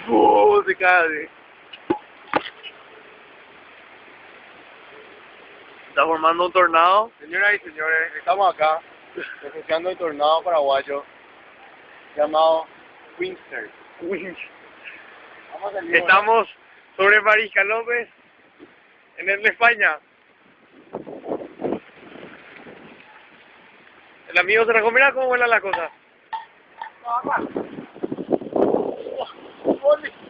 Se cae. Está formando un tornado. Señoras y señores, estamos acá presenciando el tornado paraguayo llamado Winster. Estamos sobre Mariscal López, en el de España. El amigo se la comerá, ¿cómo vuela la cosa? ¡Oli!